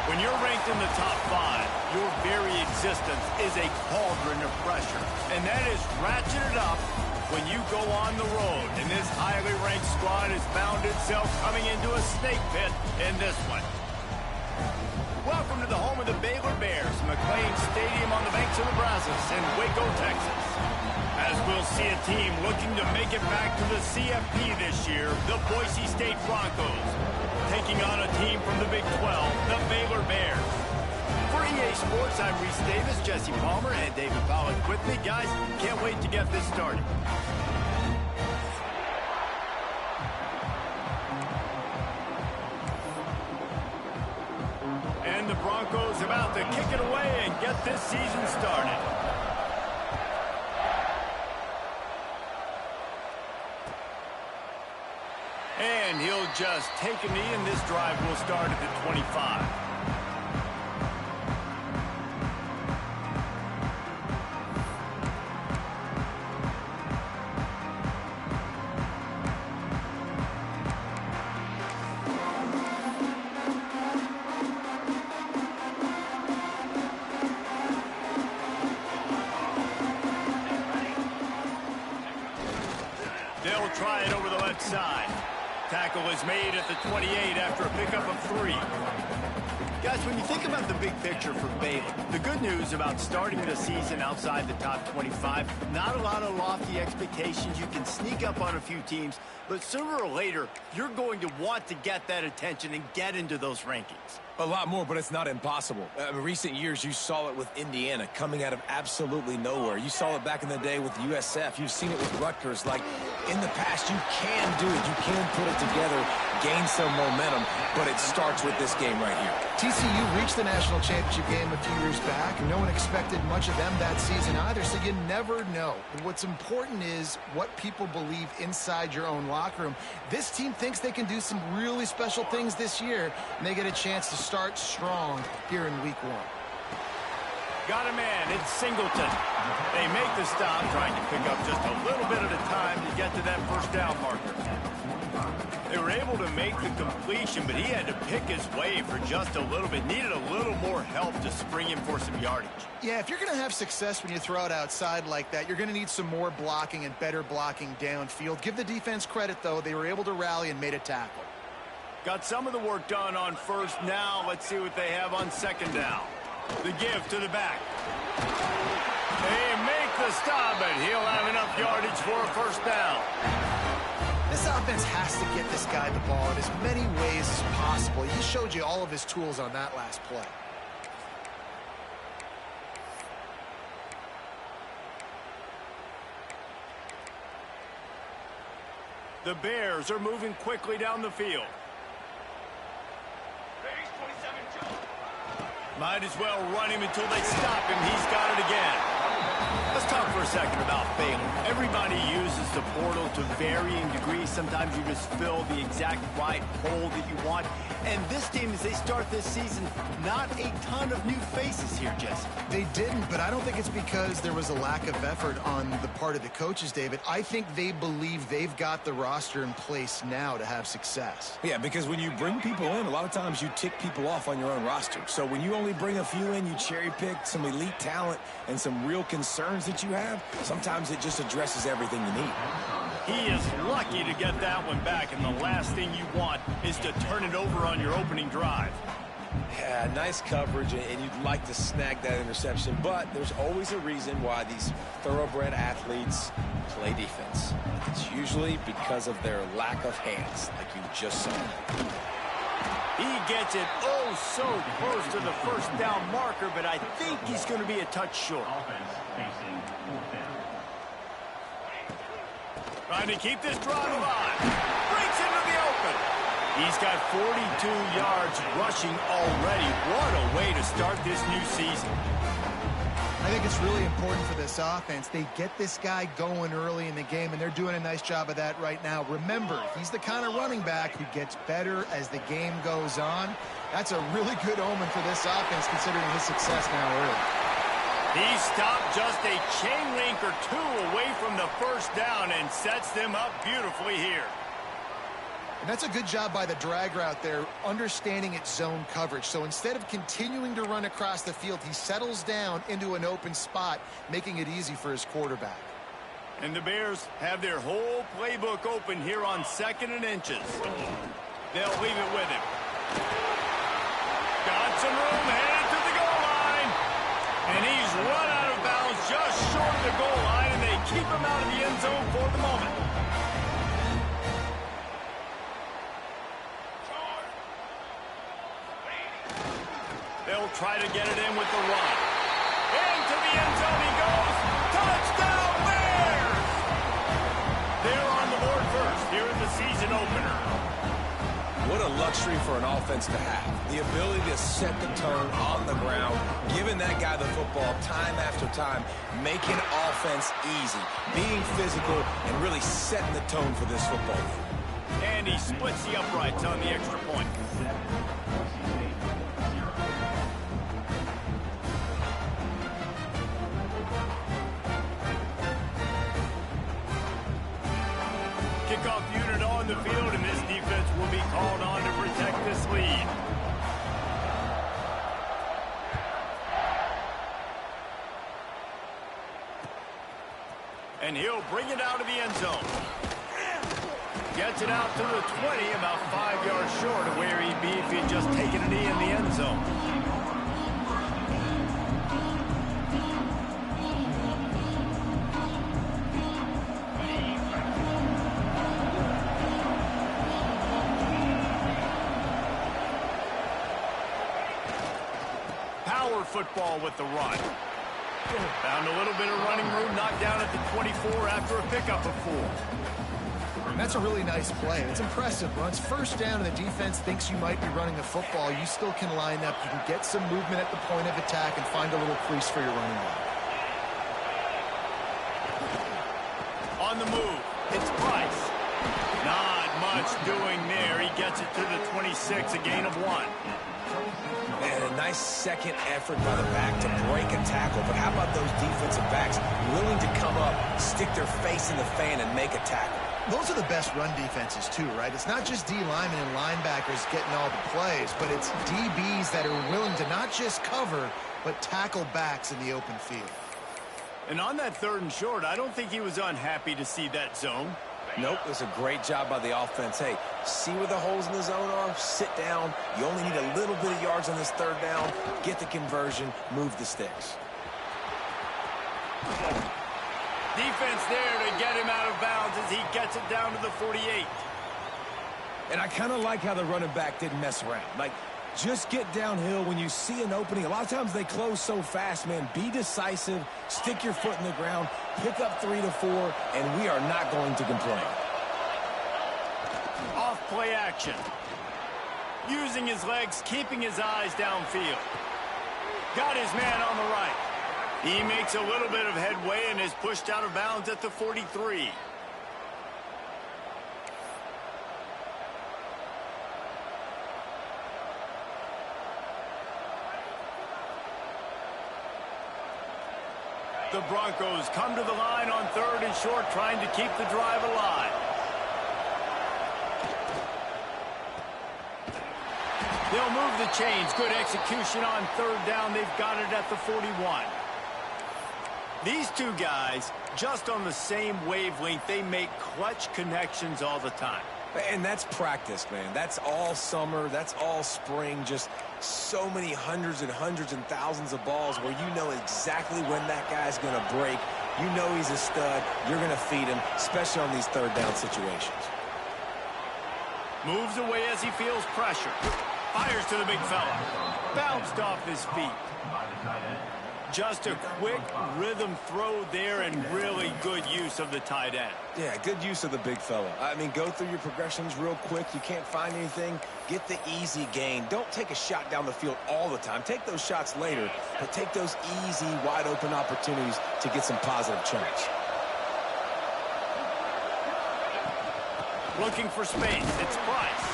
When you're ranked in the top 5, your very existence is a cauldron of pressure. And that is ratcheted up when you go on the road. And this highly ranked squad has found itself coming into a snake pit in this one. Welcome to the home of the Baylor Bears, McLean Stadium on the banks of the Brazos in Waco, Texas. As we'll see a team looking to make it back to the CFB this year, the Boise State Broncos, taking on a team from the Big 12, the Baylor Bears. For EA Sports, I'm Reese Davis, Jesse Palmer, and David Pollack with me. Guys, can't wait to get this started. And the Broncos about to kick it away and get this season started. And he'll just take a knee, and this drive will start at the 25. They'll try it over the left side. Tackle is made at the 28 after a pickup of 3. Guys, when you think about the big picture for Baylor, the good news about starting the season outside the top 25, not a lot of lofty expectations. You can sneak up on a few teams, but sooner or later, you're going to want to get that attention and get into those rankings. A lot more, but it's not impossible. In recent years, you saw it with Indiana coming out of absolutely nowhere. You saw it back in the day with USF. You've seen it with Rutgers. Like, in the past, you can do it. You can put it together, gain some momentum, but it starts with this game right here. TCU reached the national championship game a few years back, and no one expected much of them that season either, so you never know. But what's important is what people believe inside your own locker room. This team thinks they can do some really special things this year, and they get a chance to start strong here in week 1. Got a man, it's Singleton. They make the stop, trying to pick up just a little bit at a time to get to that first down marker. They were able to make the completion, but he had to pick his way for just a little bit. Needed a little more help to spring him for some yardage. Yeah, if you're going to have success when you throw it outside like that, you're going to need some more blocking and better blocking downfield. Give the defense credit, though. They were able to rally and made a tackle. Got some of the work done on first. Now let's see what they have on second down. The give to the back. They make the stop, but he'll have enough yardage for a first down. This offense has to get this guy the ball in as many ways as possible. He showed you all of his tools on that last play. The Bears are moving quickly down the field. Might as well run him until they stop him. He's got it again. Let's talk for a second about Baylor. Everybody uses the portal to varying degrees. Sometimes you just fill the exact right hole that you want. And this team, as they start this season, not a ton of new faces here, Jesse. They didn't, but I don't think it's because there was a lack of effort on the part of the coaches, David. I think they believe they've got the roster in place now to have success. Yeah, because when you bring people in, a lot of times you tick people off on your own roster. So when you only bring a few in, you cherry pick some elite talent and some real concerns that you have, sometimes it just addresses everything you need. He is lucky to get that one back, and the last thing you want is to turn it over on your opening drive. Yeah, nice coverage, and you'd like to snag that interception, but there's always a reason why these thoroughbred athletes play defense. It's usually because of their lack of hands, like you just saw. He gets it oh so close to the first down marker, but I think he's going to be a touch short. Trying to keep this drive alive. Breaks into the open. He's got 42 yards rushing already. What a way to start this new season. I think it's really important for this offense. They get this guy going early in the game, and they're doing a nice job of that right now. Remember, he's the kind of running back who gets better as the game goes on. That's a really good omen for this offense, considering his success now early. He stopped just a chain link or two away from the first down and sets them up beautifully here. And that's a good job by the drag route there, understanding its zone coverage. So instead of continuing to run across the field, he settles down into an open spot, making it easy for his quarterback. And the Bears have their whole playbook open here on 2nd and inches. They'll leave it with him. Got some room, headed to the goal line. And he's run out of bounds just short of the goal line, and they keep him out of the end zone for the moment. They'll try to get it in with the run. Into the end zone he goes. Touchdown Bears! They're on the board first here in the season opener. What a luxury for an offense to have. The ability to set the tone on the ground, giving that guy the football time after time, making offense easy, being physical, and really setting the tone for this football game. And he splits the uprights on the extra point. Kickoff unit on the field, and this defense will be called on to protect this lead. And he'll bring it out of the end zone. Gets it out to the 20, about 5 yards short of where he'd be if he'd just taken a knee in the end zone. Football with the run. Found a little bit of running room, knocked down at the 24 after a pickup of 4. And that's a really nice play. It's impressive. Once first down and the defense thinks you might be running the football, you still can line up. You can get some movement at the point of attack and find a little crease for your running back. On the move, it's Price. Not much doing there. He gets it to the 26, a gain of 1. And a nice second effort by the back to break a tackle. But how about those defensive backs willing to come up, stick their face in the fan, and make a tackle? Those are the best run defenses, too, right? It's not just D linemen and linebackers getting all the plays, but it's DBs that are willing to not just cover, but tackle backs in the open field. And on that 3rd and short, I don't think he was unhappy to see that zone. Nope, it was a great job by the offense. Hey, see where the holes in the zone are? Sit down. You only need a little bit of yards on this 3rd down. Get the conversion. Move the sticks. Defense there to get him out of bounds as he gets it down to the 48. And I kind of like how the running back didn't mess around. Like, just get downhill when you see an opening. A lot of times they close so fast, man. Be decisive. Stick your foot in the ground. Pick up 3 to 4, and we are not going to complain. Off play action. Using his legs, keeping his eyes downfield. Got his man on the right. He makes a little bit of headway and is pushed out of bounds at the 43. The Broncos come to the line on 3rd and short, trying to keep the drive alive. They'll move the chains. Good execution on 3rd down. They've got it at the 41. These two guys, just on the same wavelength, they make clutch connections all the time. And that's practice, man. That's all summer. That's all spring. Just so many hundreds and thousands of balls where you know exactly when that guy's going to break. You know he's a stud. You're going to feed him, especially on these 3rd down situations. Moves away as he feels pressure. Fires to the big fella. Bounced off his feet. Just a quick rhythm throw there and really good use of the tight end. Yeah, good use of the big fella. I mean, go through your progressions real quick. You can't find anything. Get the easy gain. Don't take a shot down the field all the time. Take those shots later, but take those easy, wide-open opportunities to get some positive chunks. Looking for space. It's Price.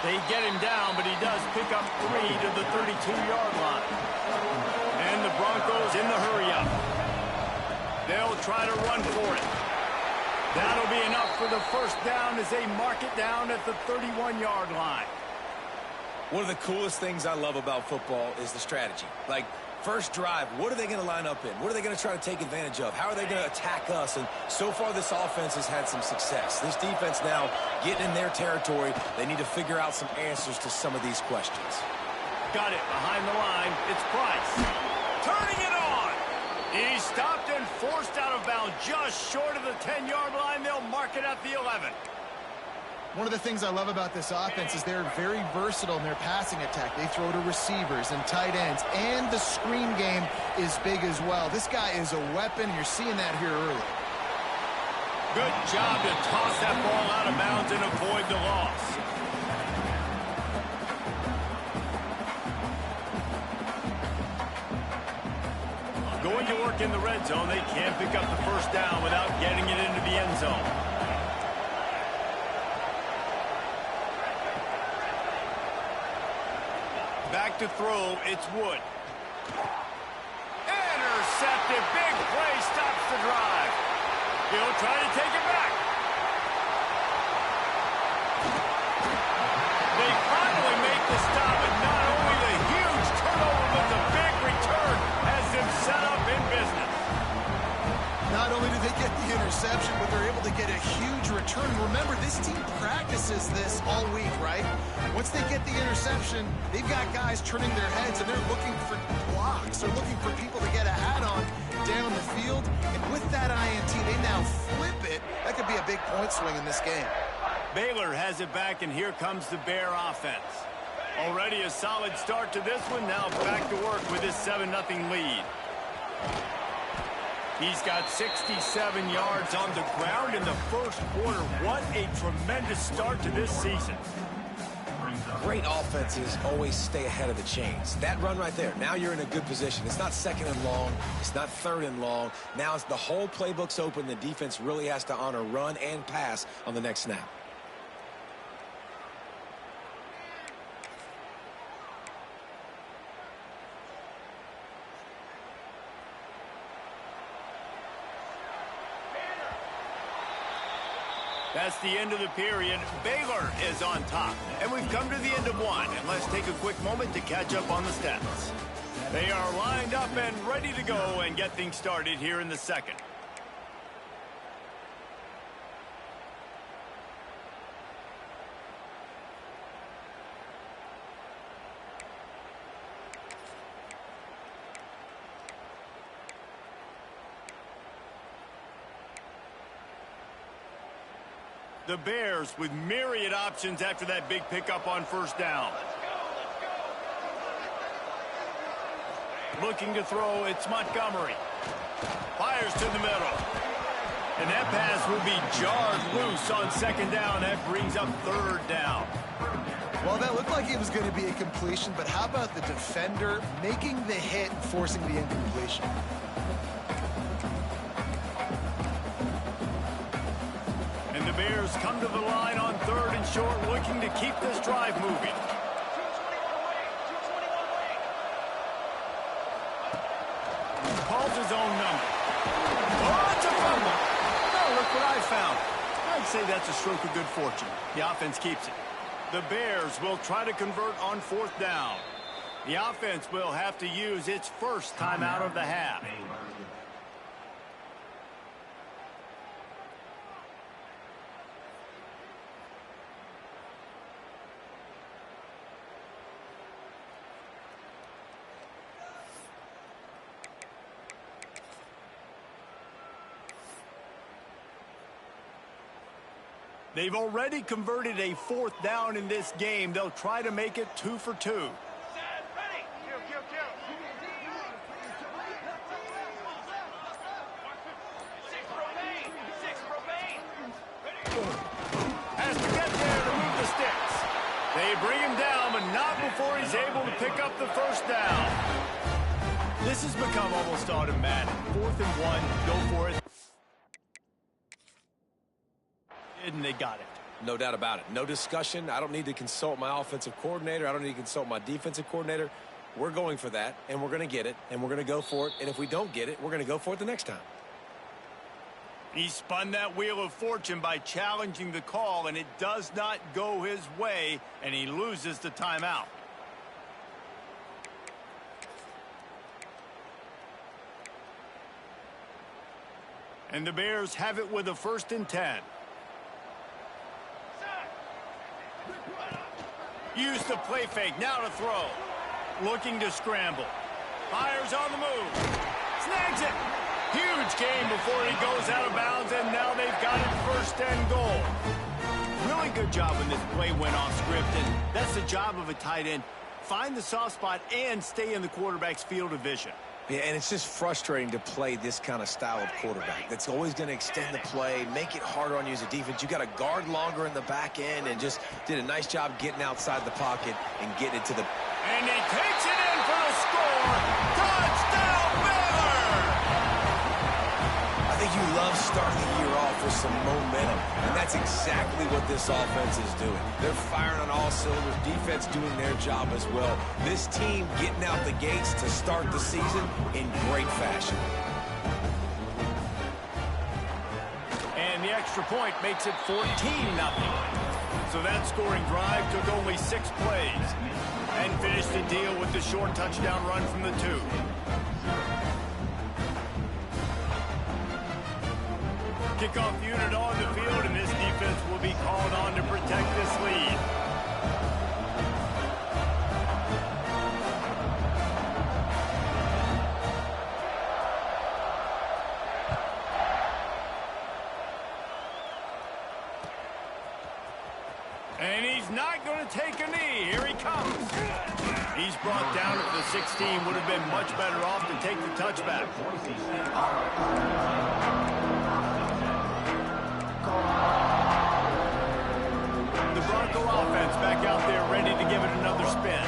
They get him down, but he does pick up 3 to the 32-yard line. And the Broncos in the hurry-up. They'll try to run for it. That'll be enough for the first down as they mark it down at the 31-yard line. One of the coolest things I love about football is the strategy. Like, first drive, what are they going to line up in? What are they going to try to take advantage of? How are they going to attack us? And so far, this offense has had some success. This defense now getting in their territory. They need to figure out some answers to some of these questions. Got it behind the line. It's Price. Turning it on. He's stopped and forced out of bounds just short of the 10-yard line. They'll mark it at the 11. One of the things I love about this offense is they're very versatile in their passing attack. They throw to receivers and tight ends, and the screen game is big as well. This guy is a weapon. You're seeing that here early. Good job to toss that ball out of bounds and avoid the loss. Going to work in the red zone, they can't pick up the first down without getting it into the end zone. Back to throw, it's Wood. Intercepted, big play, stops the drive. He'll try to take it back. They finally make the stop, and not only the huge turnover, but the big return has them set up in business. Not only do they get the interception, but they're able to get a huge return. Remember, this team practices this all week, right? Once they get the interception, they've got guys turning their heads, and they're looking for blocks. They're looking for people to get a hat on down the field. And with that INT, they now flip it. That could be a big point swing in this game. Baylor has it back, and here comes the Bear offense. Already a solid start to this one. Now back to work with his 7-0 lead. He's got 67 yards on the ground in the first quarter. What a tremendous start to this season. Great offenses always stay ahead of the chains. That run right there, now you're in a good position. It's not second and long. It's not third and long. Now it's the whole playbook's open. The defense really has to honor run and pass on the next snap. That's the end of the period. Baylor is on top. And we've come to the end of one. And let's take a quick moment to catch up on the stats. They are lined up and ready to go and get things started here in the second. The Bears with myriad options after that big pickup on first down. Looking to throw, it's Montgomery. Fires to the middle. And that pass will be jarred loose on second down. That brings up third down. Well, that looked like it was going to be a completion, but how about the defender making the hit and forcing the incompletion? The Bears come to the line on third and short, looking to keep this drive moving. Calls his own number. Oh, it's a fumble. Oh, look what I found. I'd say that's a stroke of good fortune. The offense keeps it. The Bears will try to convert on fourth down. The offense will have to use its first timeout of the half. They've already converted a fourth down in this game. They'll try to make it 2 for 2. Has to get there to move the sticks. They bring him down, but not before he's able to pick up the first down. This has become almost automatic. 4th and 1, go for it. And they got it. No doubt about it. No discussion. I don't need to consult my offensive coordinator. I don't need to consult my defensive coordinator. We're going for that, and we're going to get it, and we're going to go for it. And if we don't get it, we're going to go for it the next time. He spun that wheel of fortune by challenging the call, and it does not go his way, and he loses the timeout. And the Bears have it with a 1st and 10. Use the play fake, now to throw. Looking to scramble. Fires on the move. Snags it. Huge gain before he goes out of bounds, and now they've got it 1st and goal. Really good job when this play went off script, and that's the job of a tight end. Find the soft spot and stay in the quarterback's field of vision. Yeah, and it's just frustrating to play this kind of style of quarterback. That's always going to extend the play, make it harder on you as a defense. You got to guard longer in the back end, and just did a nice job getting outside the pocket and getting it to the... And he takes it in for the score. Touchdown, Baylor! I think you love starting the year off with some momentum, and that's exactly what this offense is doing. They're firing on all cylinders, defense doing their job as well. This team getting out the gates to start the season in great fashion. And the extra point makes it 14-0. So that scoring drive took only 6 plays and finished the deal with the short touchdown run from the 2. Kickoff unit on the field, and this defense will be called on to protect this lead. And he's not going to take a knee. Here he comes. He's brought down at the 16. Would have been much better off to take the touchback. The Bronco offense back out there ready to give it another spin.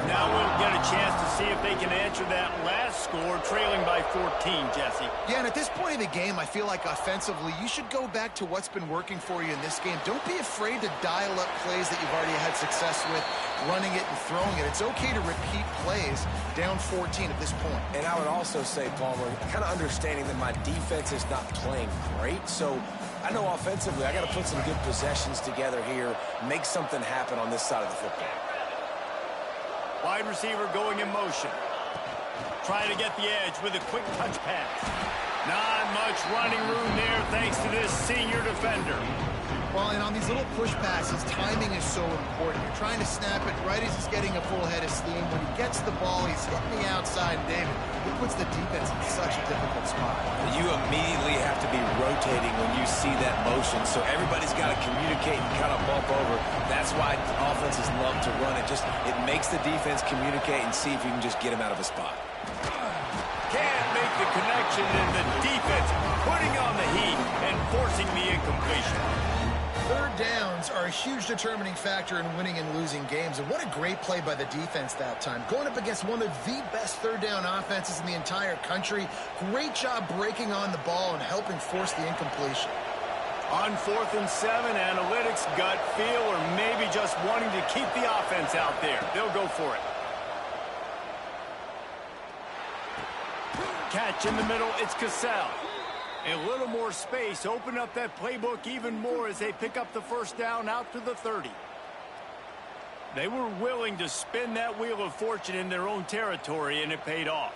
Now we'll get a chance to see if they can answer that last score, trailing by 14, Jesse. Yeah, and at this point of the game, I feel like offensively, you should go back to what's been working for you in this game. Don't be afraid to dial up plays that you've already had success with, running it and throwing it. It's okay to repeat plays down 14 at this point. And I would also say, Palmer, kind of understanding that my defense is not playing great, so I know offensively I got to put some good possessions together here, make something happen on this side of the football. Wide receiver going in motion. Trying to get the edge with a quick touch pass. Not much running room there thanks to this senior defender. Well, and on these little push passes, timing is so important. You're trying to snap it right as he's getting a full head of steam. When he gets the ball, he's hitting the outside, David. It puts the defense in such a difficult spot. You immediately have to be rotating when you see that motion, so everybody's got to communicate and kind of bump over. That's why offenses love to run it. It makes the defense communicate and see if you can just get him out of a spot. Can't make the connection, and the defense putting on the heat and forcing the incompletion. Third downs are a huge determining factor in winning and losing games, and what a great play by the defense that time. Going up against one of the best third down offenses in the entire country. Great job breaking on the ball and helping force the incompletion. On 4th and 7, analytics, gut feel, or maybe just wanting to keep the offense out there. They'll go for it. Catch in the middle, it's Cassell. A little more space, open up that playbook even more as they pick up the 1st down out to the 30. They were willing to spin that wheel of fortune in their own territory, and it paid off.